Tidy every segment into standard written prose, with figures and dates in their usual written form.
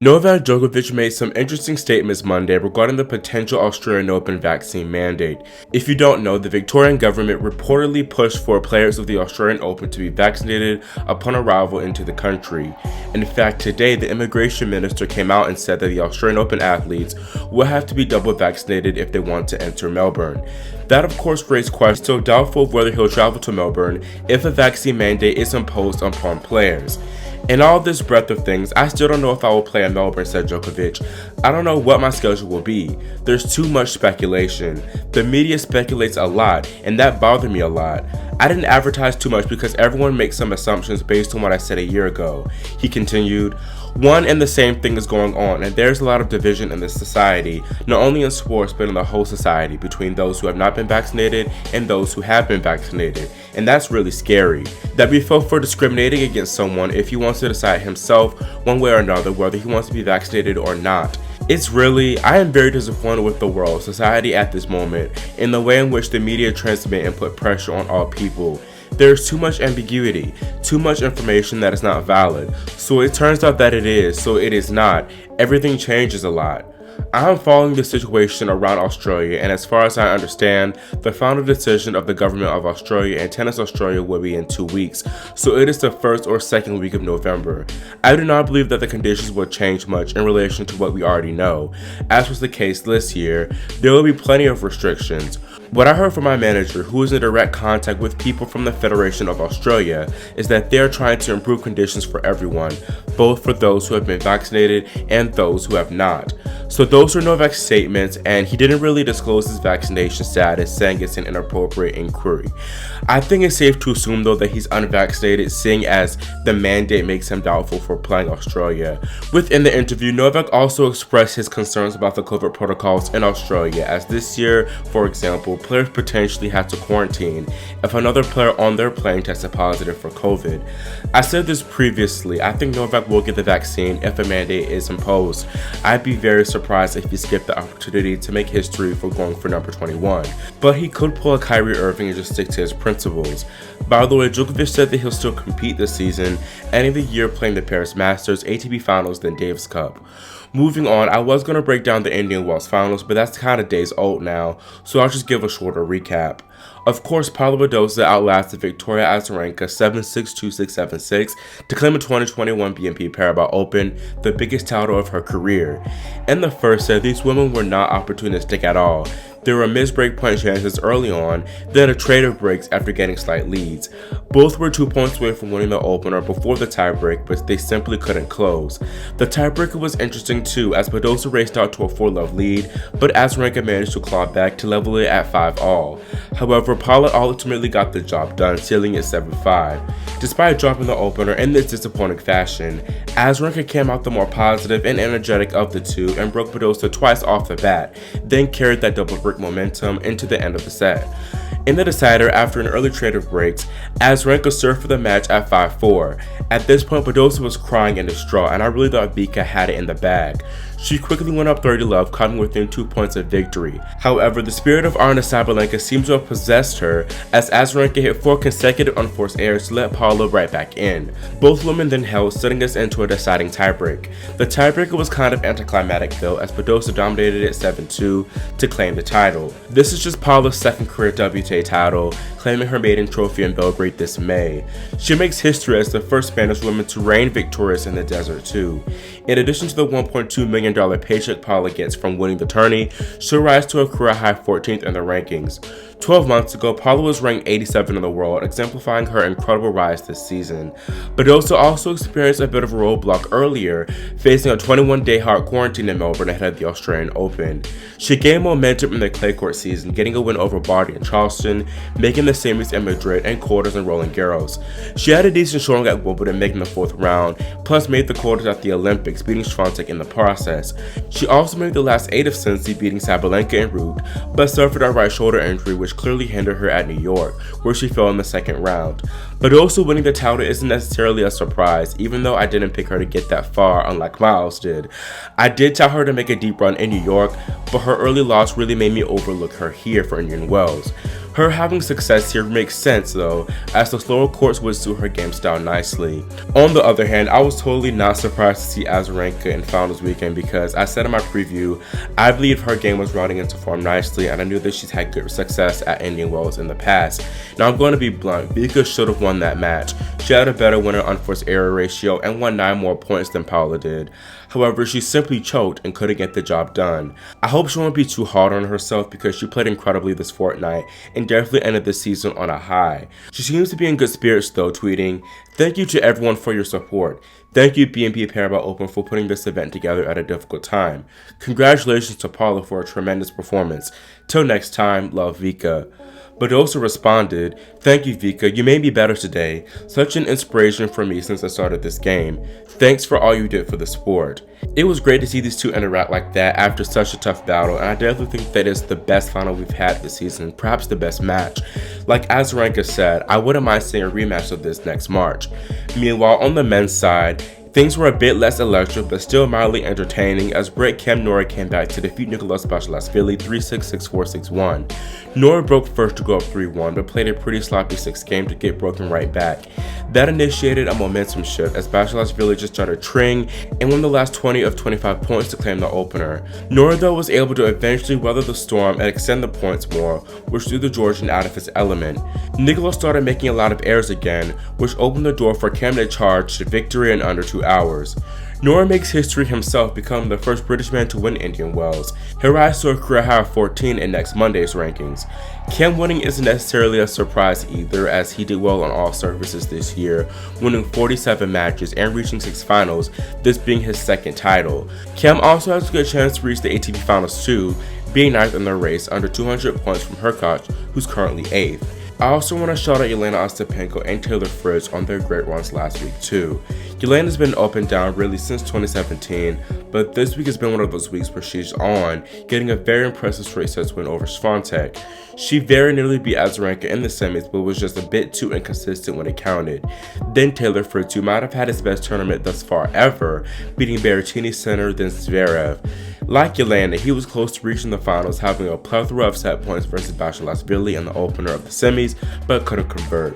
Novak Djokovic made some interesting statements Monday regarding the potential Australian Open vaccine mandate. If you don't know, the Victorian government reportedly pushed for players of the Australian Open to be vaccinated upon arrival into the country. In fact, today the immigration minister came out and said that the Australian Open athletes will have to be double vaccinated if they want to enter Melbourne. That of course raised questions, so doubtful of whether he'll travel to Melbourne if a vaccine mandate is imposed upon players. In all this breadth of things, I still don't know if I will play in Melbourne, said Djokovic. I don't know what my schedule will be. There's too much speculation. The media speculates a lot, and that bothered me a lot. I didn't advertise too much because everyone makes some assumptions based on what I said a year ago. He continued, one and the same thing is going on, and there's a lot of division in this society, not only in sports but in the whole society, between those who have not been vaccinated and those who have been vaccinated. And that's really scary. That we feel for discriminating against someone if he wants to decide himself one way or another whether he wants to be vaccinated or not. I am very disappointed with the world, society at this moment, in the way in which the media transmit and put pressure on all people. There's too much ambiguity, too much information that is not valid. So it turns out that it is, so it is not. Everything changes a lot. I am following the situation around Australia, and as far as I understand, the final decision of the government of Australia and Tennis Australia will be in 2 weeks, so it is the first or second week of November. I do not believe that the conditions will change much in relation to what we already know. As was the case this year, there will be plenty of restrictions. What I heard from my manager, who is in direct contact with people from the Federation of Australia, is that they are trying to improve conditions for everyone, both for those who have been vaccinated and those who have not. So those are Novak's statements, and he didn't really disclose his vaccination status, saying it's an inappropriate inquiry. I think it's safe to assume though that he's unvaccinated, seeing as the mandate makes him doubtful for playing Australia. Within the interview, Novak also expressed his concerns about the COVID protocols in Australia, as this year, for example, players potentially had to quarantine if another player on their plane tested positive for COVID. I said this previously, I think Novak will get the vaccine if a mandate is imposed. I'd be very surprised if he skipped the opportunity to make history for going for number 21, but he could pull a Kyrie Irving and just stick to his principles. By the way, Djokovic said that he'll still compete this season, ending the year playing the Paris Masters, ATP Finals, then Davis Cup. Moving on, I was going to break down the Indian Wells Finals, but that's kind of days old now, so I'll just give a shorter recap. Of course, Paula Badosa outlasted Victoria Azarenka 7-6, 2-6, 7-6 to claim the 2021 BNP Paribas Open, the biggest title of her career. In the first set, these women were not opportunistic at all. There were missed break point chances early on, then a trade of breaks after getting slight leads. Both were 2 points away from winning the opener before the tiebreak, but they simply couldn't close. The tiebreaker was interesting too, as Badosa raced out to a 4-love lead, but Azarenka managed to claw back to level it at 5-all. However, Paula ultimately got the job done, sealing it 7-5. Despite dropping the opener in this disappointing fashion, Azarenka came out the more positive and energetic of the two and broke Badosa twice off the bat, then carried that double break momentum into the end of the set. In the decider, after an early trade of breaks, Azarenka served for the match at 5-4. At this point, Badosa was crying and distraught, and I really thought Vika had it in the bag. She quickly went up 30-love, coming within 2 points of victory. However, the spirit of Aryna Sabalenka seems to have possessed her, as Azarenka hit 4 consecutive unforced errors to let Paula right back in. Both women then held, setting us into a deciding tiebreak. The tiebreaker was kind of anticlimactic though, as Badosa dominated it 7-2 to claim the title. This is just Paula's second career WTA title, claiming her maiden trophy in Belgrade this May. She makes history as the first Spanish woman to reign victorious in the desert too. In addition to the $1.2 million paycheck Paula gets from winning the tourney, she'll rise to a career high 14th in the rankings. 12 months ago, Paula was ranked 87 in the world, exemplifying her incredible rise this season. Badosa also experienced a bit of a roadblock earlier, facing a 21-day hard quarantine in Melbourne ahead of the Australian Open. She gained momentum in the clay court season, getting a win over Barty and Charleston, making the semis in Madrid and quarters in Roland Garros. She had a decent showing at Wimbledon, making the 4th round, plus made the quarters at the Olympics, beating Swiatek in the process. She also made the last 8 of Cincy, beating Sabalenka en route, but suffered a right shoulder injury which clearly hindered her at New York, where she fell in the 2nd round. But also winning the title isn't necessarily a surprise, even though I didn't pick her to get that far, unlike Miles did. I did tell her to make a deep run in New York, but her early loss really made me overlook her here for Indian Wells. Her having success here makes sense though, as the slower courts would suit her game style nicely. On the other hand, I was totally not surprised to see Azarenka in finals weekend because I said in my preview, I believe her game was rounding into form nicely and I knew that she's had good success at Indian Wells in the past. Now I'm going to be blunt, Vika should have won that match. She had a better winner unforced error ratio and won 9 more points than Paula did. However, she simply choked and couldn't get the job done. I hope she won't be too hard on herself because she played incredibly this fortnight and definitely ended the season on a high. She seems to be in good spirits though, tweeting, "Thank you to everyone for your support. Thank you BNP Paribas Open for putting this event together at a difficult time. Congratulations to Paula for a tremendous performance. Till next time, love Vika." But also responded, "Thank you Vika, you made me better today. Such an inspiration for me since I started this game. Thanks for all you did for the sport." It was great to see these two interact like that after such a tough battle, and I definitely think that is the best final we've had this season, perhaps the best match. Like Azarenka said, I wouldn't mind seeing a rematch of this next March. Meanwhile, on the men's side, things were a bit less electric but still mildly entertaining as Brett Kemnora came back to defeat Nicolas Basilashvili 3-6, 6-4, 6-1. Nora broke first to go up 3-1 but played a pretty sloppy 6th game to get broken right back. That initiated a momentum shift as Basilashvili just started tring and won the last 20 of 25 points to claim the opener. Nora though was able to eventually weather the storm and extend the points more, which threw the Georgian out of his element. Nicolas started making a lot of errors again, which opened the door for Kem to charge to victory in under 2 hours. Nora makes history himself, becoming the first British man to win Indian Wells. Her rise to a career high of 14 in next Monday's rankings. Kem winning isn't necessarily a surprise either, as he did well on all surfaces this year, winning 47 matches and reaching 6 finals, this being his 2nd title. Kem also has a good chance to reach the ATP finals too, being 9th in the race under 200 points from Hurkacz, who's currently 8th. I also want to shout out Jelena Ostapenko and Taylor Fritz on their great runs last week too. Jelena's been up and down really since 2017, but this week has been one of those weeks where she's on, getting a very impressive straight sets win over Swiatek. She very nearly beat Azarenka in the semis but was just a bit too inconsistent when it counted. Then Taylor Fritz, who might have had his best tournament thus far ever, beating Berrettini center then Zverev. Like Jelena, he was close to reaching the finals, having a plethora of set points versus Basilashvili in the opener of the semis, but couldn't convert.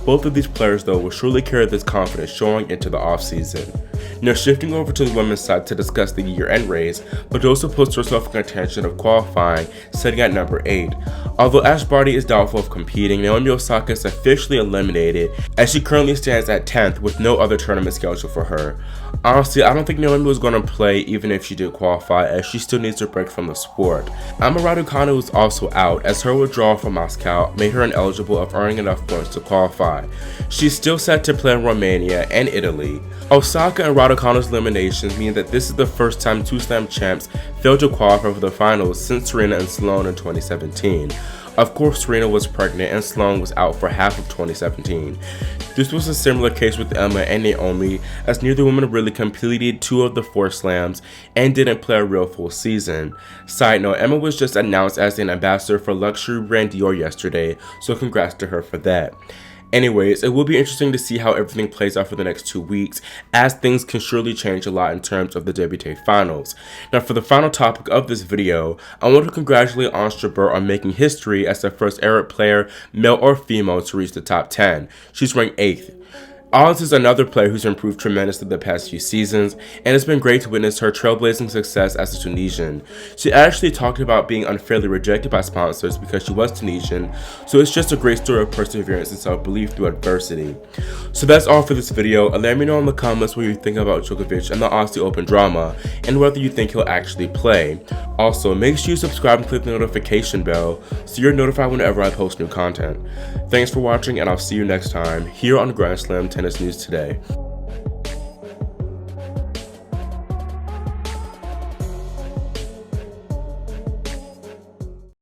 Both of these players though will surely carry this confidence showing into the offseason. Now shifting over to the women's side to discuss the year-end race, but also puts herself in contention of qualifying, sitting at number 8. Although Ash Barty is doubtful of competing, Naomi Osaka is officially eliminated as she currently stands at 10th with no other tournament scheduled for her. Honestly, I don't think Naomi was going to play even if she did qualify, as she still needs a break from the sport. Emma Raducanu is also out as her withdrawal from Moscow made her ineligible of earning enough points to qualify. She's still set to play in Romania and Italy. Osaka and Raducanu's eliminations mean that this is the first time 2 Slam champs failed to qualify for the finals since Serena and Sloane in 2017. Of course, Serena was pregnant and Sloane was out for half of 2017. This was a similar case with Emma and Naomi, as neither woman really completed 2 of the 4 slams and didn't play a real full season. Side note, Emma was just announced as an ambassador for luxury brand Dior yesterday, so congrats to her for that. Anyways, it will be interesting to see how everything plays out for the next 2 weeks, as things can surely change a lot in terms of the WTA finals. Now for the final topic of this video, I want to congratulate Ons Jabeur on making history as the first Arab player, male or female, to reach the top 10. She's ranked 8th. Ons is another player who's improved tremendously the past few seasons, and it's been great to witness her trailblazing success as a Tunisian. She actually talked about being unfairly rejected by sponsors because she was Tunisian, so it's just a great story of perseverance and self-belief through adversity. So that's all for this video, and let me know in the comments what you think about Djokovic and the Aussie Open drama, and whether you think he'll actually play. Also, make sure you subscribe and click the notification bell so you're notified whenever I post new content. Thanks for watching, and I'll see you next time here on Grand Slam Tennis News Today.